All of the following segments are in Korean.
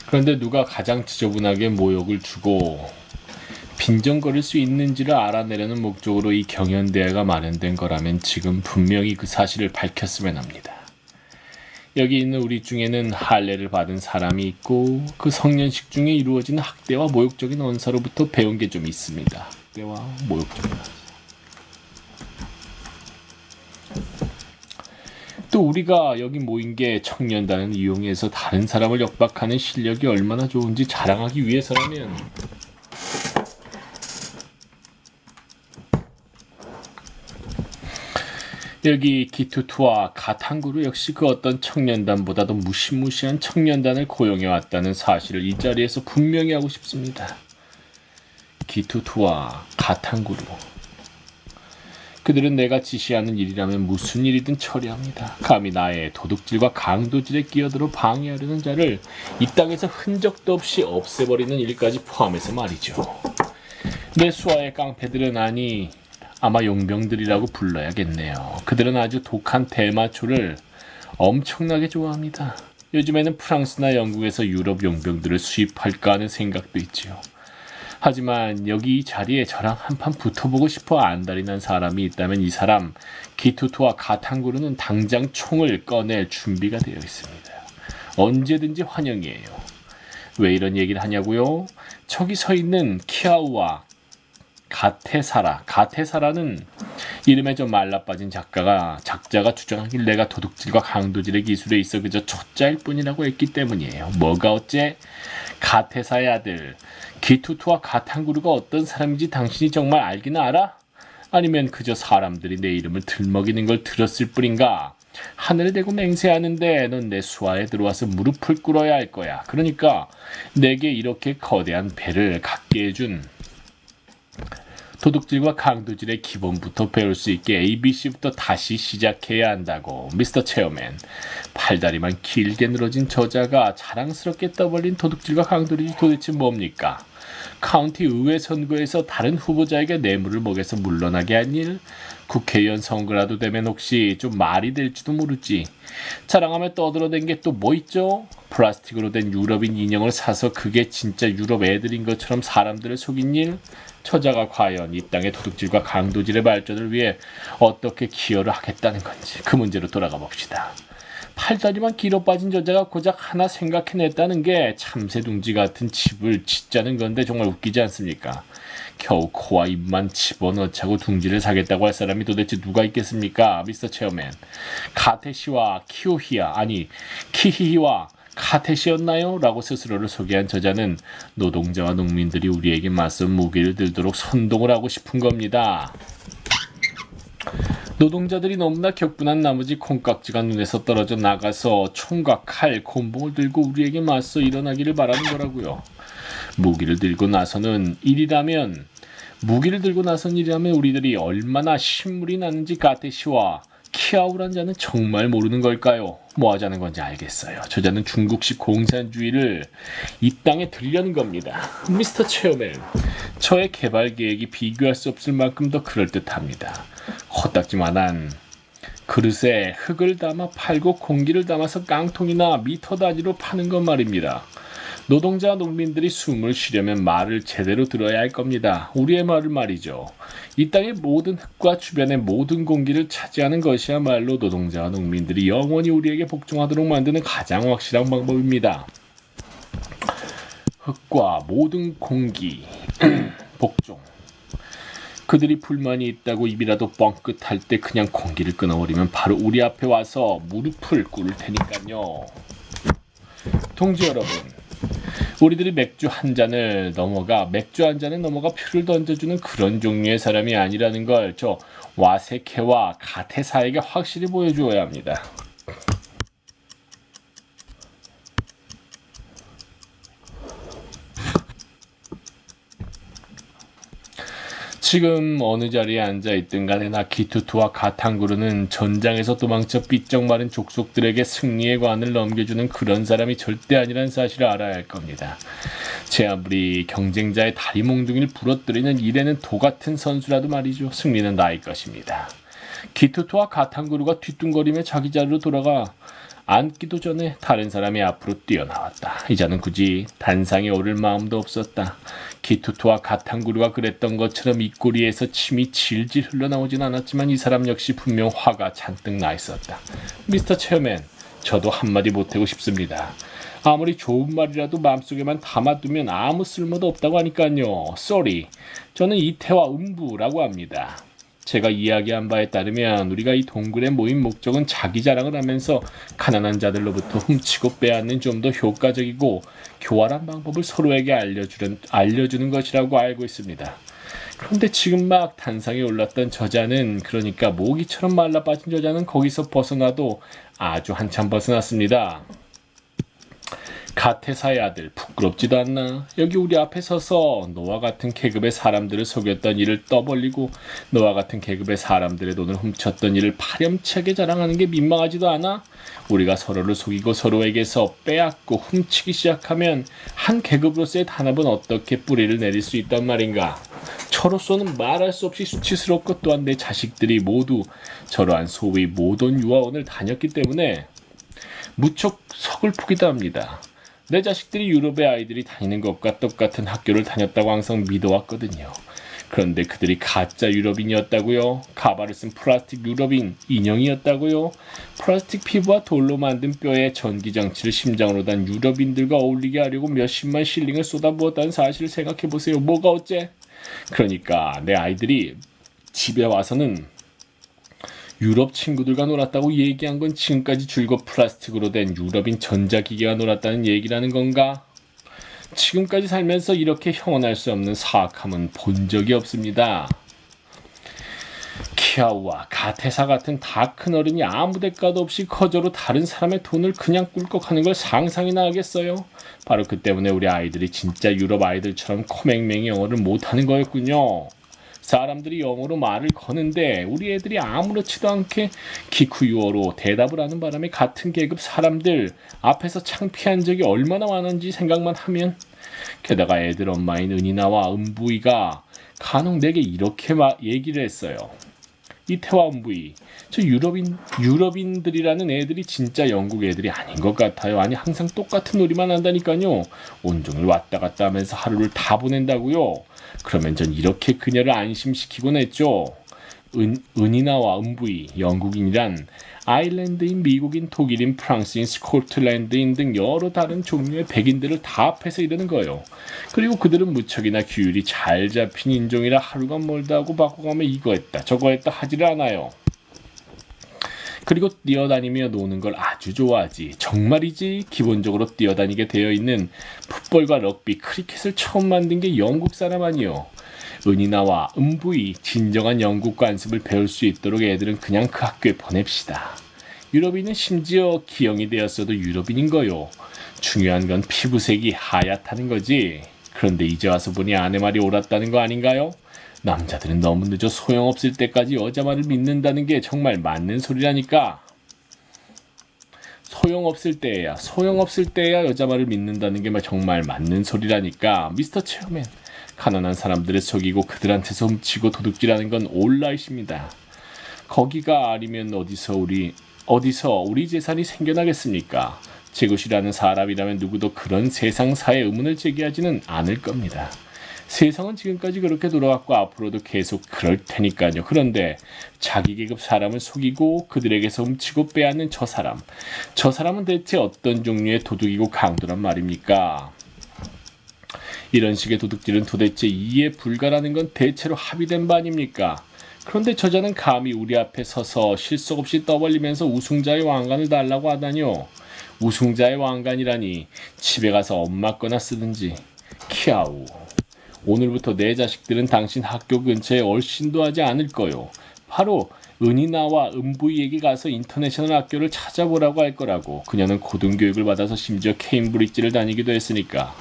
그런데 누가 가장 지저분하게 모욕을 주고 빈정거릴 수 있는지를 알아내려는 목적으로 이 경연대회가 마련된 거라면 지금 분명히 그 사실을 밝혔으면 합니다. 여기 있는 우리 중에는 할례를 받은 사람이 있고 그 성년식 중에 이루어지는 학대와 모욕적인 언사로부터 배운 게 좀 있습니다. 학대와 모욕적인 언사. 또 우리가 여기 모인 게 청년단을 이용해서 다른 사람을 협박하는 실력이 얼마나 좋은지 자랑하기 위해서라면 여기 기투투와 가탕구루 역시 그 어떤 청년단보다도 무시무시한 청년단을 고용해왔다는 사실을 이 자리에서 분명히 하고 싶습니다. 기투투와 가탕구루, 그들은 내가 지시하는 일이라면 무슨 일이든 처리합니다. 감히 나의 도둑질과 강도질에 끼어들어 방해하려는 자를 이 땅에서 흔적도 없이 없애버리는 일까지 포함해서 말이죠. 내 수하의 깡패들은 아마 용병들이라고 불러야겠네요. 그들은 아주 독한 대마초를 엄청나게 좋아합니다. 요즘에는 프랑스나 영국에서 유럽 용병들을 수입할까 하는 생각도 있지요. 하지만 여기 이 자리에 저랑 한판 붙어보고 싶어 안달이 난 사람이 있다면 이 사람 기투투와 가탕구루는 당장 총을 꺼낼 준비가 되어 있습니다. 언제든지 환영이에요. 왜 이런 얘기를 하냐고요? 저기 서 있는 키아우와 가테사라는 이름에 좀 말라빠진 작자가 주장하길 내가 도둑질과 강도질의 기술에 있어 그저 초짜일 뿐이라고 했기 때문이에요. 뭐가 어째? 가테사의 아들 기투투와 가탕구루가 어떤 사람인지 당신이 정말 알기는 알아? 아니면 그저 사람들이 내 이름을 들먹이는 걸 들었을 뿐인가? 하늘에 대고 맹세하는데 넌 내 수하에 들어와서 무릎을 꿇어야 할 거야. 그러니까 내게 이렇게 거대한 배를 갖게 해준 도둑질과 강도질의 기본부터 배울 수 있게 ABC부터 다시 시작해야 한다고. 미스터 체어맨, 팔다리만 길게 늘어진 저자가 자랑스럽게 떠벌린 도둑질과 강도질이 도대체 뭡니까? 카운티 의회 선거에서 다른 후보자에게 뇌물을 먹여서 물러나게 한 일? 국회의원 선거라도 되면 혹시 좀 말이 될지도 모르지. 자랑하며 떠들어댄 게 또 뭐 있죠? 플라스틱으로 된 유럽인 인형을 사서 그게 진짜 유럽 애들인 것처럼 사람들을 속인 일? 저자가 과연 이 땅의 도둑질과 강도질의 발전을 위해 어떻게 기여를 하겠다는 건지 그 문제로 돌아가 봅시다. 팔다리만 길어 빠진 저자가 고작 하나 생각해냈다는 게 참새둥지 같은 집을 짓자는 건데 정말 웃기지 않습니까? 겨우 코와 입만 집어넣자고 둥지를 사겠다고 할 사람이 도대체 누가 있겠습니까? 미스터 체어맨, 키히히와 카테시였나요? 라고 스스로를 소개한 저자는 노동자와 농민들이 우리에게 맞서 무기를 들도록 선동을 하고 싶은 겁니다. 노동자들이 너무나 격분한 나머지 콩깍지가 눈에서 떨어져 나가서 총과 칼, 곤봉을 들고 우리에게 맞서 일어나기를 바라는 거라고요. 무기를 들고 나선 일이라면 우리들이 얼마나 신물이 나는지 가테시와 키아우란 자는 정말 모르는 걸까요? 뭐 하자는 건지 알겠어요. 저자는 중국식 공산주의를 이 땅에 들려는 겁니다. 미스터 체어맨, 저의 개발 계획이 비교할 수 없을 만큼 더 그럴듯합니다. 코딱지만한 그릇에 흙을 담아 팔고 공기를 담아서 깡통이나 미터 단위로 파는 것 말입니다. 노동자 농민들이 숨을 쉬려면 말을 제대로 들어야 할 겁니다. 우리의 말을 말이죠. 이 땅의 모든 흙과 주변의 모든 공기를 차지하는 것이야말로 노동자와 농민들이 영원히 우리에게 복종하도록 만드는 가장 확실한 방법입니다. 흙과 모든 공기 복종. 그들이 불만이 있다고 입이라도 뻥끗할 때 그냥 공기를 끊어버리면 바로 우리 앞에 와서 무릎을 꿇을 테니까요. 동지 여러분, 우리들이 맥주 한 잔을 넘어가 표를 던져주는 그런 종류의 사람이 아니라는 걸 저 와세케와 가테사에게 확실히 보여주어야 합니다. 지금 어느 자리에 앉아있든 간에 나키투투와 가탕구루는 전장에서 도망쳐 삐쩍 마른 족속들에게 승리의 관을 넘겨주는 그런 사람이 절대 아니라는 사실을 알아야 할 겁니다. 제 아무리 경쟁자의 다리 몽둥이를 부러뜨리는 일에는 도같은 선수라도 말이죠. 승리는 나의 것입니다. 키투투와 가탕구루가 뒤뚱거리며 자기 자리로 돌아가 앉기도 전에 다른 사람이 앞으로 뛰어나왔다. 이자는 굳이 단상에 오를 마음도 없었다. 키투투와 가탕구루가 그랬던 것처럼 입꼬리에서 침이 질질 흘러나오진 않았지만 이 사람 역시 분명 화가 잔뜩 나 있었다. 미스터 체어맨, 저도 한마디 보태고 싶습니다. 아무리 좋은 말이라도 마음속에만 담아두면 아무 쓸모도 없다고 하니까요. 쏘리, 저는 이태와 음부라고 합니다. 제가 이야기한 바에 따르면 우리가 이 동굴에 모인 목적은 자기 자랑을 하면서 가난한 자들로부터 훔치고 빼앗는 좀 더 효과적이고 교활한 방법을 서로에게 알려주는 것이라고 알고 있습니다. 그런데 지금 막 단상에 올랐던 저자는, 그러니까 모기처럼 말라빠진 저자는 거기서 벗어나도 아주 한참 벗어났습니다. 가테사의 아들, 부끄럽지도 않나? 여기 우리 앞에 서서 너와 같은 계급의 사람들을 속였던 일을 떠벌리고 너와 같은 계급의 사람들의 돈을 훔쳤던 일을 파렴치하게 자랑하는 게 민망하지도 않아? 우리가 서로를 속이고 서로에게서 빼앗고 훔치기 시작하면 한 계급으로서의 단합은 어떻게 뿌리를 내릴 수 있단 말인가? 저로서는 말할 수 없이 수치스럽고 또한 내 자식들이 모두 저러한 소위 모던 유아원을 다녔기 때문에 무척 서글프기도 합니다. 내 자식들이 유럽의 아이들이 다니는 것과 똑같은 학교를 다녔다고 항상 믿어왔거든요. 그런데 그들이 가짜 유럽인이었다고요? 가발을 쓴 플라스틱 유럽인 인형이었다고요? 플라스틱 피부와 돌로 만든 뼈에 전기장치를 심장으로 단 유럽인들과 어울리게 하려고 몇십만 실링을 쏟아부었다는 사실을 생각해보세요. 뭐가 어째? 그러니까 내 아이들이 집에 와서는 유럽 친구들과 놀았다고 얘기한 건 지금까지 줄곧 플라스틱으로 된 유럽인 전자기계와 놀았다는 얘기라는 건가? 지금까지 살면서 이렇게 형언할 수 없는 사악함은 본 적이 없습니다. 키아우와 가테사 같은 다 큰 어른이 아무 대가도 없이 거저로 다른 사람의 돈을 그냥 꿀꺽하는 걸 상상이나 하겠어요? 바로 그 때문에 우리 아이들이 진짜 유럽 아이들처럼 코맹맹이 영어를 못하는 거였군요. 사람들이 영어로 말을 거는데 우리 애들이 아무렇지도 않게 기쿠유어로 대답을 하는 바람에 같은 계급 사람들 앞에서 창피한 적이 얼마나 많은지 생각만 하면, 게다가 애들 엄마인 은이나와 은부이가 간혹 내게 이렇게 얘기를 했어요. 이태와 은부이, 저 유럽인들이라는 애들이 진짜 영국 애들이 아닌 것 같아요. 아니 항상 똑같은 놀이만 한다니까요. 온종일 왔다 갔다 하면서 하루를 다 보낸다고요. 그러면 전 이렇게 그녀를 안심시키곤 했죠. 은이나와 은부이, 영국인이란 아일랜드인, 미국인, 독일인, 프랑스인, 스코틀랜드인 등 여러 다른 종류의 백인들을 다 합해서 이러는 거예요. 그리고 그들은 무척이나 규율이 잘 잡힌 인종이라 하루가 멀다 하고 바꿔가며 이거 했다 저거 했다 하지를 않아요. 그리고 뛰어다니며 노는 걸 아주 좋아하지. 정말이지. 기본적으로 뛰어다니게 되어 있는 풋볼과 럭비, 크리켓을 처음 만든 게 영국 사람 아니요. 은이나와 은부이, 진정한 영국 관습을 배울 수 있도록 애들은 그냥 그 학교에 보냅시다. 유럽인은 심지어 기형이 되었어도 유럽인인 거요. 중요한 건 피부색이 하얗다는 거지. 그런데 이제 와서 보니 아내 말이 옳았다는 거 아닌가요? 남자들은 너무 늦어 소용없을 때까지 여자 말을 믿는다는 게 정말 맞는 소리라니까. 소용없을 때야 여자 말을 믿는다는 게 정말 맞는 소리라니까. 미스터 체어맨, 가난한 사람들을 속이고 그들한테서 훔치고 도둑질하는 건 올라이십니다. 거기가 아니면 어디서 우리 재산이 생겨나겠습니까? 제 것이라는 사람이라면 누구도 그런 세상사의 의문을 제기하지는 않을 겁니다. 세상은 지금까지 그렇게 돌아왔고 앞으로도 계속 그럴 테니까요. 그런데 자기 계급 사람을 속이고 그들에게서 훔치고 빼앗는 저 사람은 대체 어떤 종류의 도둑이고 강도란 말입니까? 이런 식의 도둑질은 도대체 이해 불가라는 건 대체로 합의된 바 아닙니까? 그런데 저자는 감히 우리 앞에 서서 실속 없이 떠벌리면서 우승자의 왕관을 달라고 하다니요. 우승자의 왕관이라니, 집에 가서 엄마 거나 쓰든지. 키아우, 오늘부터 내 자식들은 당신 학교 근처에 얼씬도 하지 않을 거요. 바로 은이나와 은부이에게 가서 인터내셔널 학교를 찾아보라고 할 거라고. 그녀는 고등교육을 받아서 심지어 케임브리지를 다니기도 했으니까.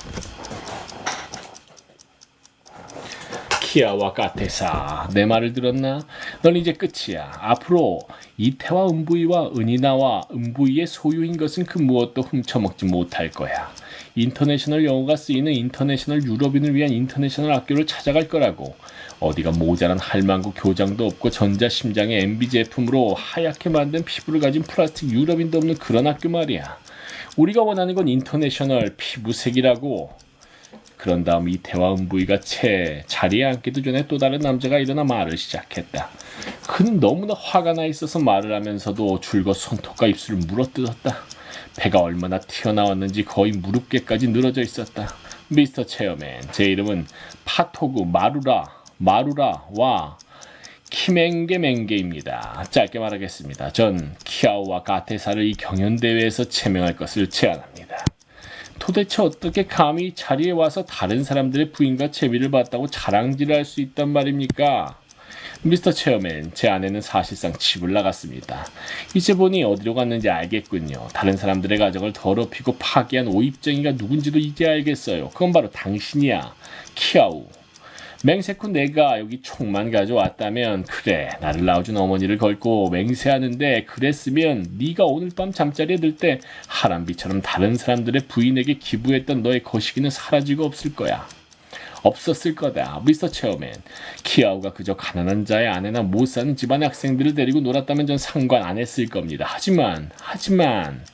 키아와 까테사, 내 말을 들었나? 넌 이제 끝이야. 앞으로 이태와 음부이와 은이나와 음부이의 소유인 것은 그 무엇도 훔쳐먹지 못할 거야. 인터내셔널 영어가 쓰이는 인터내셔널 유럽인을 위한 인터내셔널 학교를 찾아갈 거라고. 어디가 모자란 할망구 교장도 없고 전자심장의 MB 제품으로 하얗게 만든 피부를 가진 플라스틱 유럽인도 없는 그런 학교 말이야. 우리가 원하는 건 인터내셔널 피부색이라고. 그런 다음 이태와 음부이가 자리에 앉기도 전에 또 다른 남자가 일어나 말을 시작했다. 그는 너무나 화가 나 있어서 말을 하면서도 줄곧 손톱과 입술을 물어뜯었다. 배가 얼마나 튀어나왔는지 거의 무릎께까지 늘어져 있었다. 미스터 체어맨, 제 이름은 파토구 마루라와 키맹게맹게입니다. 짧게 말하겠습니다. 전 키아우와 가테사를 이 경연대회에서 제명할 것을 제안합니다. 도대체 어떻게 감히 자리에 와서 다른 사람들의 부인과 재미를 봤다고 자랑질을 할 수 있단 말입니까? 미스터 체어맨, 제 아내는 사실상 집을 나갔습니다. 이제 보니 어디로 갔는지 알겠군요. 다른 사람들의 가정을 더럽히고 파괴한 오입쟁이가 누군지도 이제 알겠어요. 그건 바로 당신이야, 키아우. 맹세코 내가 여기 총만 가져왔다면 그래, 나를 낳아준 어머니를 걸고 맹세하는데 그랬으면 네가 오늘 밤 잠자리에 들 때 하람비처럼 다른 사람들의 부인에게 기부했던 너의 거시기는 사라지고 없었을 거다. 미스터 체어맨, 키아우가 그저 가난한 자의 아내나 못 사는 집안의 학생들을 데리고 놀았다면 전 상관 안 했을 겁니다. 하지만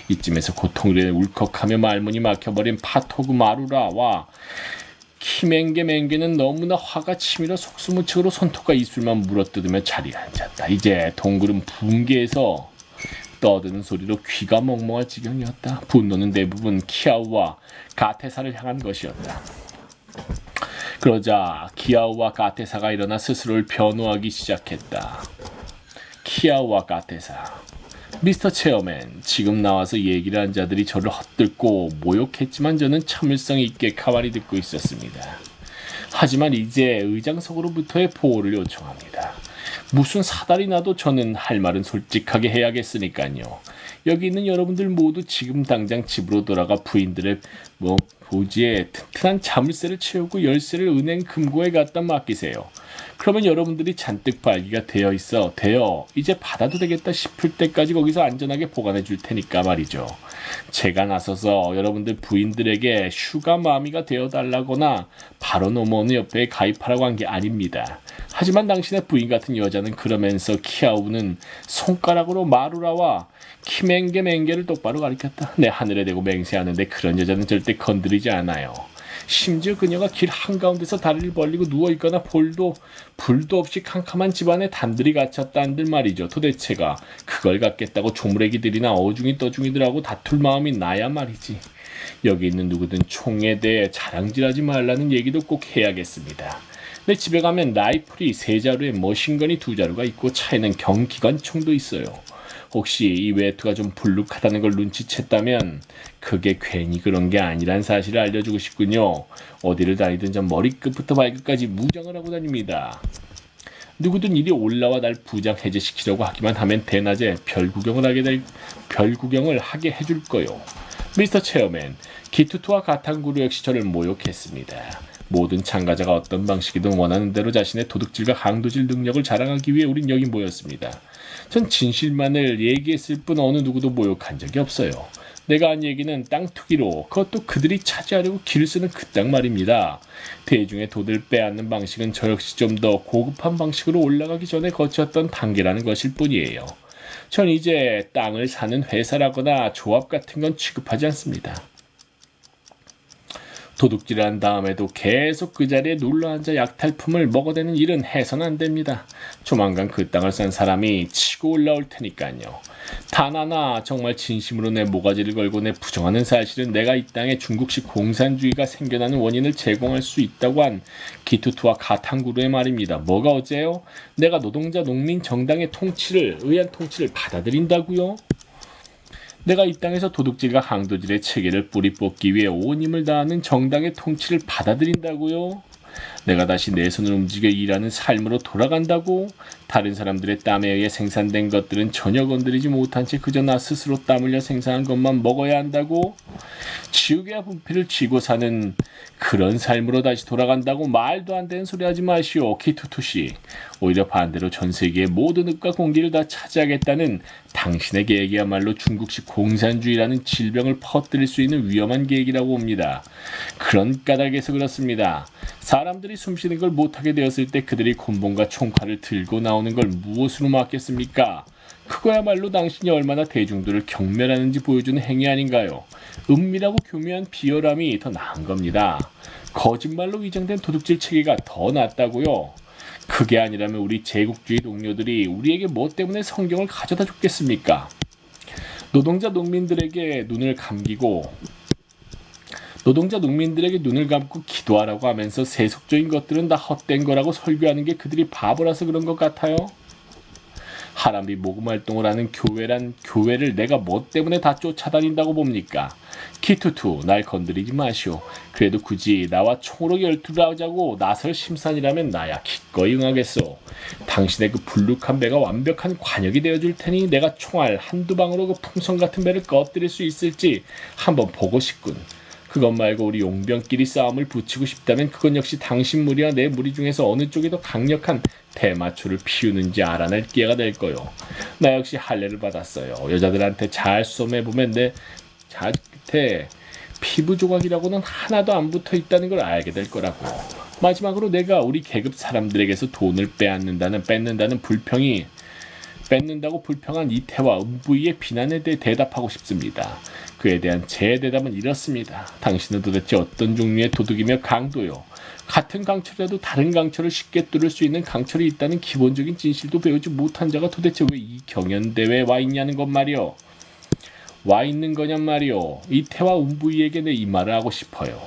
이쯤에서 고통으로 울컥하며 말문이 막혀버린 파토구 마루라와 키맹게맹게는 너무나 화가 치밀어 속수무책으로 손톱과 입술만 물어뜯으며 자리에 앉았다. 이제 동굴은 붕괴해서 떠드는 소리로 귀가 멍멍할 지경이었다. 분노는 대부분 키아우와 가테사를 향한 것이었다. 그러자 키아우와 가테사가 일어나 스스로를 변호하기 시작했다. 키아우와 가테사, 미스터 체어맨, 지금 나와서 얘기를 한 자들이 저를 헛들고 모욕했지만 저는 참을성 있게 가만히 듣고 있었습니다. 하지만 이제 의장석으로부터의 보호를 요청합니다. 무슨 사달이 나도 저는 할 말은 솔직하게 해야겠으니까요. 여기 있는 여러분들 모두 지금 당장 집으로 돌아가 부인들의 보지에 튼튼한 자물쇠를 채우고 열쇠를 은행 금고에 갖다 맡기세요. 그러면 여러분들이 잔뜩 발기가 되어 이제 받아도 되겠다 싶을 때까지 거기서 안전하게 보관해 줄 테니까 말이죠. 제가 나서서 여러분들 부인들에게 슈가마미가 되어달라거나 바로 넘어오는 옆에 가입하라고 한 게 아닙니다. 하지만 당신의 부인 같은 여자는 그러면서 키아우는 손가락으로 마루라와 키맹게맹게를 똑바로 가리켰다. 내 하늘에 대고 맹세하는데 그런 여자는 절대 건드리지 않아요. 심지어 그녀가 길 한가운데서 다리를 벌리고 누워있거나 불도 없이 캄캄한 집안에 단들이 갇혔다 한들 말이죠. 도대체가 그걸 갖겠다고 조무래기들이나 어중이 떠중이들하고 다툴 마음이 나야 말이지. 여기 있는 누구든 총에 대해 자랑질하지 말라는 얘기도 꼭 해야겠습니다. 내 집에 가면 라이플이 3자루에 머신건이 2자루가 있고 차에는 경기관총도 있어요. 혹시 이 외투가 좀 불룩하다는 걸 눈치챘다면 그게 괜히 그런 게 아니란 사실을 알려주고 싶군요. 어디를 다니든 전 머리끝부터 발끝까지 무장을 하고 다닙니다. 누구든 이리 올라와 날 부장 해제시키려고 하기만 하면 대낮에 별 구경을 하게 해줄 거요. 미스터 체어맨, 기투투와 가탄구루 역시 저를 모욕했습니다. 모든 참가자가 어떤 방식이든 원하는 대로 자신의 도둑질과 강도질 능력을 자랑하기 위해 우린 여기 모였습니다. 전 진실만을 얘기했을 뿐 어느 누구도 모욕한 적이 없어요. 내가 한 얘기는 땅 투기로, 그것도 그들이 차지하려고 길을 쓰는 그 땅 말입니다. 대중의 돈을 빼앗는 방식은 저 역시 좀 더 고급한 방식으로 올라가기 전에 거쳤던 단계라는 것일 뿐이에요. 전 이제 땅을 사는 회사라거나 조합 같은 건 취급하지 않습니다. 도둑질을 한 다음에도 계속 그 자리에 눌러앉아 약탈품을 먹어대는 일은 해서는 안 됩니다. 조만간 그 땅을 산 사람이 치고 올라올 테니까요. 단 하나 정말 진심으로 내 모가지를 걸고 내 부정하는 사실은 내가 이 땅에 중국식 공산주의가 생겨나는 원인을 제공할 수 있다고 한 기투투와 가탄구루의 말입니다. 뭐가 어째요? 내가 노동자 농민 정당의 의한 통치를 받아들인다고요? 내가 이 땅에서 도둑질과 강도질의 체계를 뿌리 뽑기 위해 온 힘을 다하는 정당의 통치를 받아들인다고요? 내가 다시 내 손을 움직여 일하는 삶으로 돌아간다고? 다른 사람들의 땀에 의해 생산된 것들은 전혀 건드리지 못한 채 그저 나 스스로 땀 흘려 생산한 것만 먹어야 한다고? 지옥의 분필을 쥐고 사는 그런 삶으로 다시 돌아간다고? 말도 안 되는 소리 하지 마시오, 키투투씨. 오히려 반대로 전 세계의 모든 흙과 공기를 다 차지하겠다는 당신의 계획이야말로 중국식 공산주의라는 질병을 퍼뜨릴 수 있는 위험한 계획이라고 봅니다. 그런 까닭에서 그렇습니다. 사람들이 숨쉬는 걸 못하게 되었을 때 그들이 곤봉과 총칼을 들고 나오는 걸 무엇으로 막겠습니까? 그거야말로 당신이 얼마나 대중들을 경멸하는지 보여주는 행위 아닌가요? 은밀하고 교묘한 비열함이 더 나은 겁니다. 거짓말로 위장된 도둑질 체계가 더 낫다고요? 그게 아니라면 우리 제국주의 동료들이 우리에게 뭐 때문에 성경을 가져다 줬겠습니까? 노동자 농민들에게 눈을 감고 기도하라고 하면서 세속적인 것들은 다 헛된 거라고 설교하는 게 그들이 바보라서 그런 것 같아요. 하람비 모금 활동을 하는 교회를 내가 뭐 때문에 다 쫓아다닌다고 봅니까? 키투투, 날 건드리지 마시오. 그래도 굳이 나와 총으로 결투를 하자고 나설 심산이라면 나야 기꺼이 응하겠소. 당신의 그 불룩한 배가 완벽한 관역이 되어줄 테니 내가 총알 한두 방으로 그 풍선 같은 배를 꺼뜨릴 수 있을지 한번 보고 싶군. 그것 말고 우리 용병끼리 싸움을 붙이고 싶다면 그건 역시 당신 무리와 내 무리 중에서 어느 쪽이 더 강력한 대마초를 피우는지 알아낼 기회가 될 거요. 나 역시 할례를 받았어요. 여자들한테 잘 쏘매보면 내 자밑에 피부 조각이라고는 하나도 안 붙어 있다는 걸 알게 될 거라고. 마지막으로 내가 우리 계급 사람들에게서 돈을 뺏는다고 불평한 이태와 음부이의 비난에 대해 대답하고 싶습니다. 그에 대한 제 대답은 이렇습니다. 당신은 도대체 어떤 종류의 도둑이며 강도요? 같은 강철이라도 다른 강철을 쉽게 뚫을 수 있는 강철이 있다는 기본적인 진실도 배우지 못한 자가 도대체 왜 이 경연대회에 와 있냐는 것 말이오. 와 있는 거냔 말이오. 이태와 음부이에게 내 이 말을 하고 싶어요.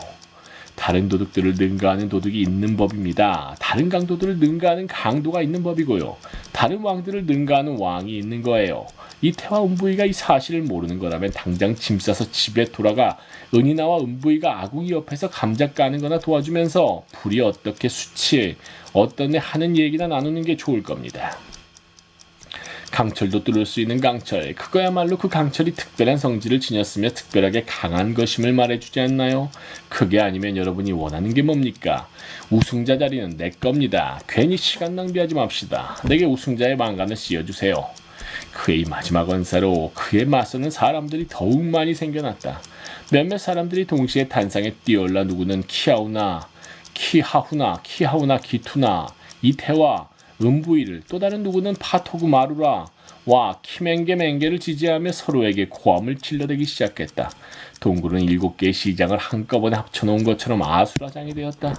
다른 도둑들을 능가하는 도둑이 있는 법입니다. 다른 강도들을 능가하는 강도가 있는 법이고요. 다른 왕들을 능가하는 왕이 있는 거예요. 이태와 음부이가 이 사실을 모르는 거라면 당장 짐 싸서 집에 돌아가 은인나와 음부이가 아궁이 옆에서 감자 까는 거나 도와주면서 불이 어떻게 어떤 애 하는 얘기나 나누는 게 좋을 겁니다. 강철도 뚫을 수 있는 강철, 그거야말로 그 강철이 특별한 성질을 지녔으며 특별하게 강한 것임을 말해주지 않나요? 그게 아니면 여러분이 원하는 게 뭡니까? 우승자 자리는 내 겁니다. 괜히 시간 낭비하지 맙시다. 내게 우승자의 왕관을 씌워주세요. 그의 마지막 언사로 그에 맞서는 사람들이 더욱 많이 생겨났다. 몇몇 사람들이 동시에 단상에 뛰어올라 누구는 키하우나 기투나 이태와 음부이를, 또 다른 누구는 파토구 마루라 와 키맹게맹게를 지지하며 서로에게 고함을 질러대기 시작했다. 동굴은 7개의 시장을 한꺼번에 합쳐놓은 것처럼 아수라장이 되었다.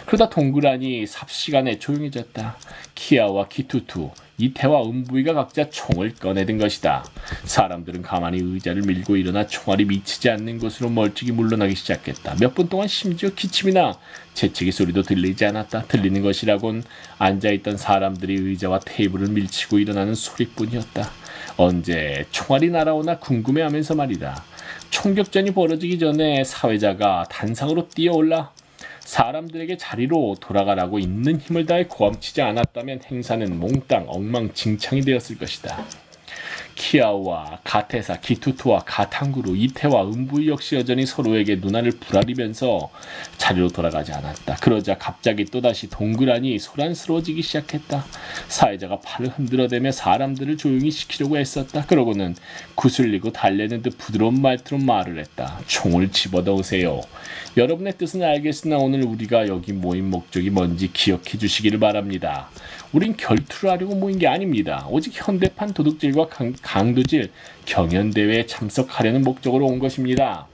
그러다 동굴 안이 삽시간에 조용해졌다. 키아와 키투투, 이태와 음부이가 각자 총을 꺼내든 것이다. 사람들은 가만히 의자를 밀고 일어나 총알이 미치지 않는 곳으로 멀찍이 물러나기 시작했다. 몇 분 동안 심지어 기침이나 재채기 소리도 들리지 않았다. 들리는 것이라곤 앉아있던 사람들이 의자와 테이블을 밀치고 일어나는 소리뿐이었다. 언제 총알이 날아오나 궁금해하면서 말이다. 총격전이 벌어지기 전에 사회자가 단상으로 뛰어올라 사람들에게 자리로 돌아가라고 있는 힘을 다해 고함치지 않았다면 행사는 몽땅 엉망진창이 되었을 것이다. 키아우와 가테사, 기투투와 가탕구루, 이태와 음부이 역시 여전히 서로에게 눈알을 부라리면서 자리로 돌아가지 않았다. 그러자 갑자기 또다시 동굴 안이 소란스러워지기 시작했다. 사회자가 팔을 흔들어대며 사람들을 조용히 시키려고 애썼다. 그러고는 구슬리고 달래는 듯 부드러운 말투로 말을 했다. 총을 집어넣으세요. 여러분의 뜻은 알겠으나 오늘 우리가 여기 모인 목적이 뭔지 기억해 주시기를 바랍니다. 우린 결투를 하려고 모인 게 아닙니다. 오직 현대판 도둑질과 강도질 경연대회에 참석하려는 목적으로 온 것입니다.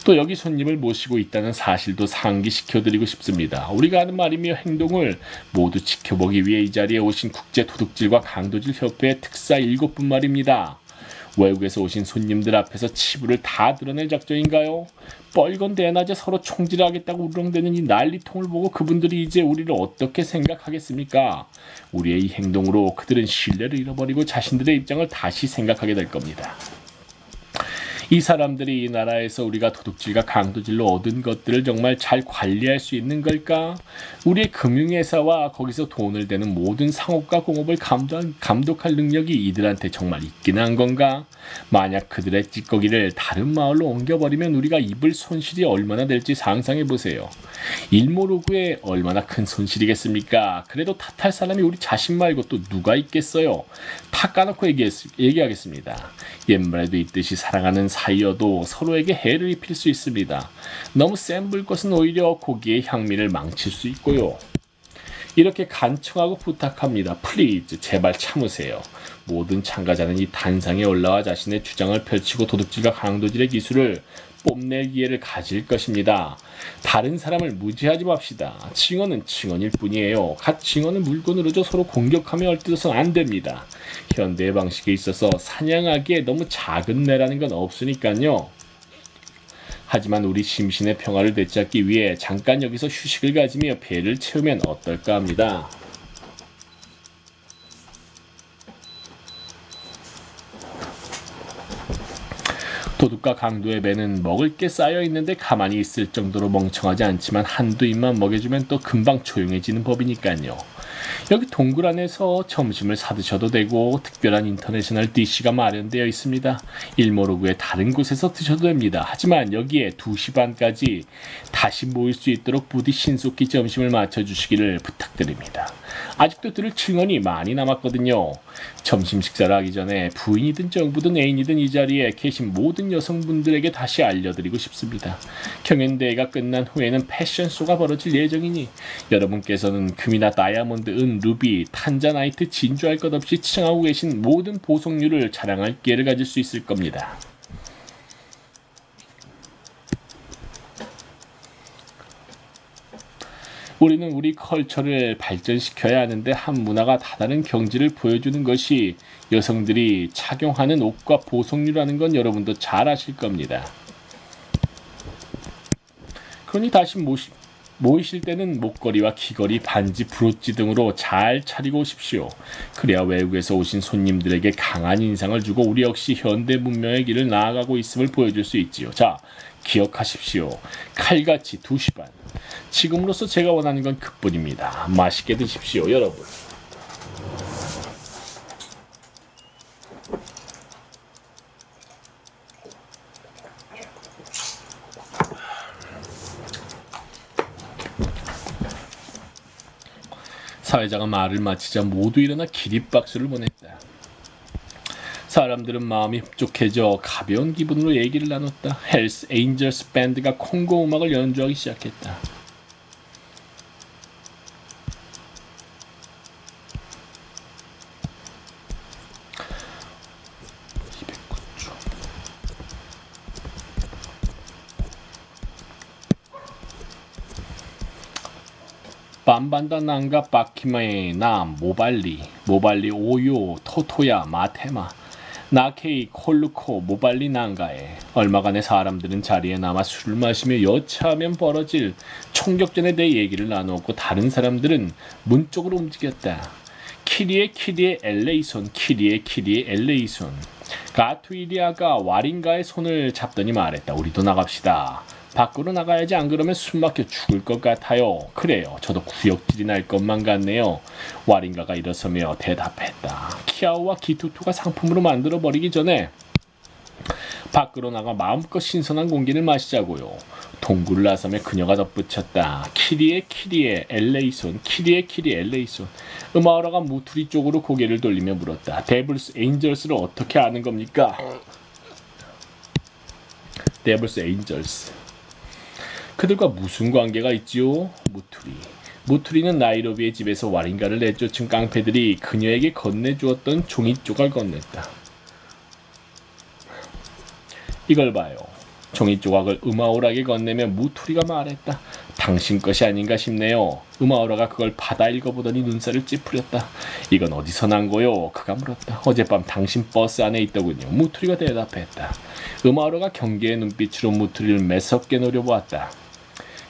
또 여기 손님을 모시고 있다는 사실도 상기시켜드리고 싶습니다. 우리가 하는 말이며 행동을 모두 지켜보기 위해 이 자리에 오신 국제도둑질과 강도질 협회의 특사 7분 말입니다. 외국에서 오신 손님들 앞에서 치부를 다 드러낼 작전인가요? 뻘건 대낮에 서로 총질하겠다고 우렁대는 이 난리통을 보고 그분들이 이제 우리를 어떻게 생각하겠습니까? 우리의 이 행동으로 그들은 신뢰를 잃어버리고 자신들의 입장을 다시 생각하게 될 겁니다. 이 사람들이 이 나라에서 우리가 도둑질과 강도질로 얻은 것들을 정말 잘 관리할 수 있는 걸까? 우리의 금융회사와 거기서 돈을 대는 모든 상업과 공업을 감독할 능력이 이들한테 정말 있긴 한 건가? 만약 그들의 찌꺼기를 다른 마을로 옮겨버리면 우리가 입을 손실이 얼마나 될지 상상해보세요. 일모르고에 얼마나 큰 손실이겠습니까? 그래도 탓할 사람이 우리 자신 말고 또 누가 있겠어요? 다 까놓고 얘기하겠습니다. 옛말에도 있듯이 사랑하는 사이여도 서로에게 해를 입힐 수 있습니다. 너무 센 불꽃은 오히려 고기의 향미를 망칠 수 있고요. 이렇게 간청하고 부탁합니다. 플리즈 제발 참으세요. 모든 참가자는 이 단상에 올라와 자신의 주장을 펼치고 도둑질과 강도질의 기술을 뽐낼 기회를 가질 것입니다. 다른 사람을 무시하지 맙시다. 증언은 증언일 뿐이에요. 갓 증언을 물건으로 줘 서로 공격하며 얽뜯어서는 안 됩니다. 현대의 방식에 있어서 사냥하기에 너무 작은 내라는 건 없으니까요. 하지만 우리 심신의 평화를 되찾기 위해 잠깐 여기서 휴식을 가지며 배를 채우면 어떨까 합니다. 도둑과 강도의 배는 먹을 게 쌓여 있는데 가만히 있을 정도로 멍청하지 않지만 한두 입만 먹여주면 또 금방 조용해지는 법이니까요. 여기 동굴 안에서 점심을 사드셔도 되고 특별한 인터내셔널 디시가 마련되어 있습니다. 일모로그의 다른 곳에서 드셔도 됩니다. 하지만 여기에 2시 반까지 다시 모일 수 있도록 부디 신속히 점심을 맞춰주시기를 부탁드립니다. 아직도 들을 증언이 많이 남았거든요. 점심 식사를 하기 전에 부인이든 정부든 애인이든 이 자리에 계신 모든 여성분들에게 다시 알려드리고 싶습니다. 경연대회가 끝난 후에는 패션쇼가 벌어질 예정이니 여러분께서는 금이나 다이아몬드, 은, 루비, 탄자나이트, 진주할 것 없이 치장하고 계신 모든 보석류를 자랑할 기회를 가질 수 있을 겁니다. 우리는 우리 컬처를 발전시켜야 하는데 한 문화가 다다른 경지를 보여주는 것이 여성들이 착용하는 옷과 보석류라는 건 여러분도 잘 아실 겁니다. 그러니 다시 모이실 때는 목걸이와 귀걸이, 반지, 브로치 등으로 잘 차리고 오십시오. 그래야 외국에서 오신 손님들에게 강한 인상을 주고 우리 역시 현대 문명의 길을 나아가고 있음을 보여줄 수 있지요. 자, 기억하십시오. 칼같이 2시 반. 지금으로서 제가 원하는 건 그뿐입니다. 맛있게 드십시오, 여러분. 사회자가 말을 마치자 모두 일어나 기립박수를 보냈다. 사람들은 마음이 흡족해져 가벼운 기분으로 얘기를 나눴다. 헬스 에인절스 밴드가 콩고 음악을 연주하기 시작했다. 빰반다 난가 바키마에 나 모발리 오요 토토야 마테마 나케이 콜루코 모발리 난가에 얼마간의 사람들은 자리에 남아 술을 마시며 여차하면 벌어질 총격전에 대해 얘기를 나누었고 다른 사람들은 문 쪽으로 움직였다. 키리에 엘레이손 키리에 엘레이손 가투이리아가 와린가의 손을 잡더니 말했다. 우리도 나갑시다. 밖으로 나가야지 안 그러면 숨막혀 죽을 것 같아요. 그래요. 저도 구역질이 날 것만 같네요. 와린가가 일어서며 대답했다. 키아오와 기투투가 상품으로 만들어버리기 전에 밖으로 나가 마음껏 신선한 공기를 마시자고요. 동굴을 나서며 그녀가 덧붙였다. 키리에 엘레이손 키리에 엘레이손. 음아오라가 무투리 쪽으로 고개를 돌리며 물었다. 데블스 에인절스를 어떻게 아는 겁니까? 데블스 에인절스. 그들과 무슨 관계가 있지요? 무투리는 나이로비의 집에서 와린가를 내쫓은 깡패들이 그녀에게 건네주었던 종이 조각 건넸다. 이걸 봐요. 종이 조각을 음아오라에게 건네며 무투리가 말했다. 당신 것이 아닌가 싶네요. 음아오라가 그걸 받아 읽어보더니 눈살을 찌푸렸다. 이건 어디서 난 거요? 그가 물었다. 어젯밤 당신 버스 안에 있더군요. 무투리가 대답했다. 음아오라가 경계의 눈빛으로 무투리를 매섭게 노려보았다.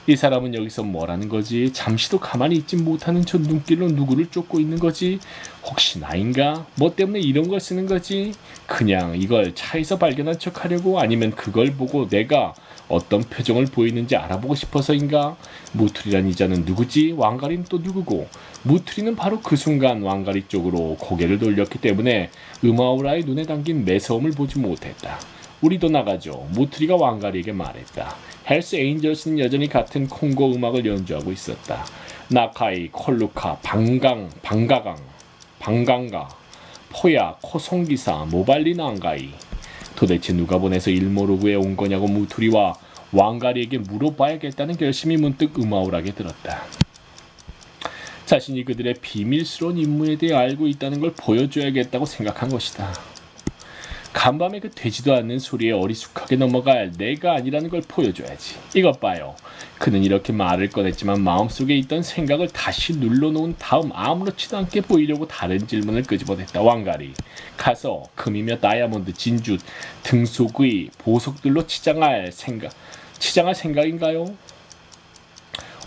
이 사람은 여기서 뭐라는 거지? 잠시도 가만히 있지 못하는 저 눈길로 누구를 쫓고 있는 거지? 혹시 나인가? 뭐 때문에 이런 걸 쓰는 거지? 그냥 이걸 차에서 발견한 척 하려고? 아니면 그걸 보고 내가 어떤 표정을 보이는지 알아보고 싶어서인가? 무투리란 이자는 누구지? 왕가리는 또 누구고? 무투리는 바로 그 순간 왕가리 쪽으로 고개를 돌렸기 때문에 음아우라의 눈에 담긴 매서움을 보지 못했다. 우리도 나가죠. 무투리가 왕가리에게 말했다. 헬스 에인절스는 여전히 같은 콩고 음악을 연주하고 있었다. 나카이, 콜루카, 방강가, 포야, 코송기사, 모발리난가이. 도대체 누가 보내서 일모르구에 온 거냐고 무투리와 왕가리에게 물어봐야겠다는 결심이 문득 음아우라게 들었다. 자신이 그들의 비밀스러운 임무에 대해 알고 있다는 걸 보여줘야겠다고 생각한 것이다. 간밤에 그 되지도 않는 소리에 어리숙하게 넘어갈 내가 아니라는 걸 보여줘야지. 이것 봐요. 그는 이렇게 말을 꺼냈지만 마음속에 있던 생각을 다시 눌러놓은 다음 아무렇지도 않게 보이려고 다른 질문을 끄집어냈다. 왕가리, 가서 금이며 다이아몬드, 진주, 등속의 보석들로 치장할 생각인가요?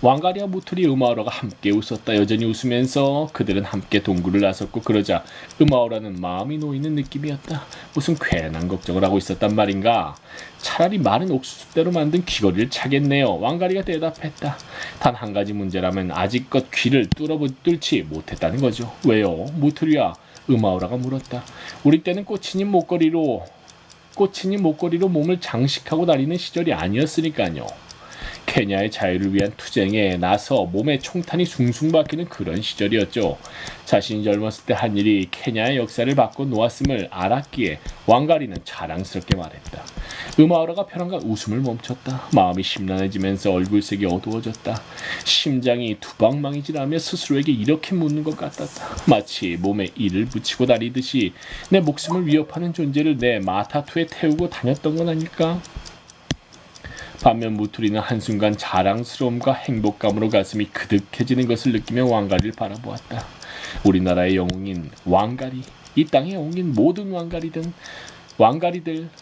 왕가리와 무투리 음아우라가 함께 웃었다. 여전히 웃으면서 그들은 함께 동굴을 나섰고 그러자 음아우라는 마음이 놓이는 느낌이었다. 무슨 괜한 걱정을 하고 있었단 말인가? 차라리 마른 옥수수대로 만든 귀걸이를 차겠네요. 왕가리가 대답했다. 단 한 가지 문제라면 아직껏 귀를 뚫지 못했다는 거죠. 왜요? 무투리와 음아우라가 물었다. 우리 때는 꽃이님 목걸이로 몸을 장식하고 다니는 시절이 아니었으니까요. 케냐의 자유를 위한 투쟁에 나서 몸에 총탄이 숭숭 박히는 그런 시절이었죠. 자신이 젊었을 때 한 일이 케냐의 역사를 바꿔 놓았음을 알았기에 왕가리는 자랑스럽게 말했다. 음아우라가 편안간 웃음을 멈췄다. 마음이 심란해지면서 얼굴색이 어두워졌다. 심장이 두방망이질하며 스스로에게 이렇게 묻는 것 같았다. 마치 몸에 이를 붙이고 다니듯이 내 목숨을 위협하는 존재를 내 마타투에 태우고 다녔던 건 아닐까? 반면 무투리는 한순간 자랑스러움과 행복감으로 가슴이 그득해지는 것을 느끼며 왕가리를 바라보았다. 우리나라의 영웅인 왕가리, 이 땅의 영웅인 모든 왕가리들,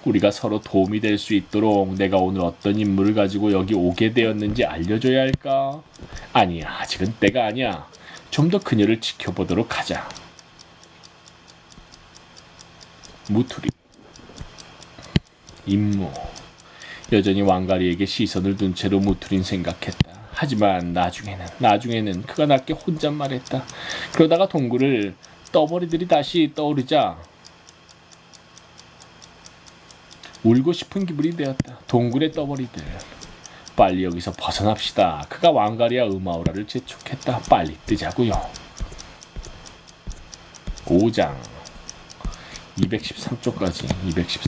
우리가 서로 도움이 될 수 있도록 내가 오늘 어떤 임무를 가지고 여기 오게 되었는지 알려줘야 할까? 아니야, 아직은 때가 아니야. 좀 더 그녀를 지켜보도록 하자. 무투리 임무. 여전히 왕가리에게 시선을 둔 채로 무투린 생각했다. 하지만 나중에는 그가 낮게 혼잣말했다. 그러다가 동굴을 떠버리들이 다시 떠오르자 울고 싶은 기분이 되었다. 동굴의 떠버리들, 빨리 여기서 벗어납시다. 그가 왕가리와 음아우라를 재촉했다. 빨리 뜨자고요. 5장 213쪽까지 213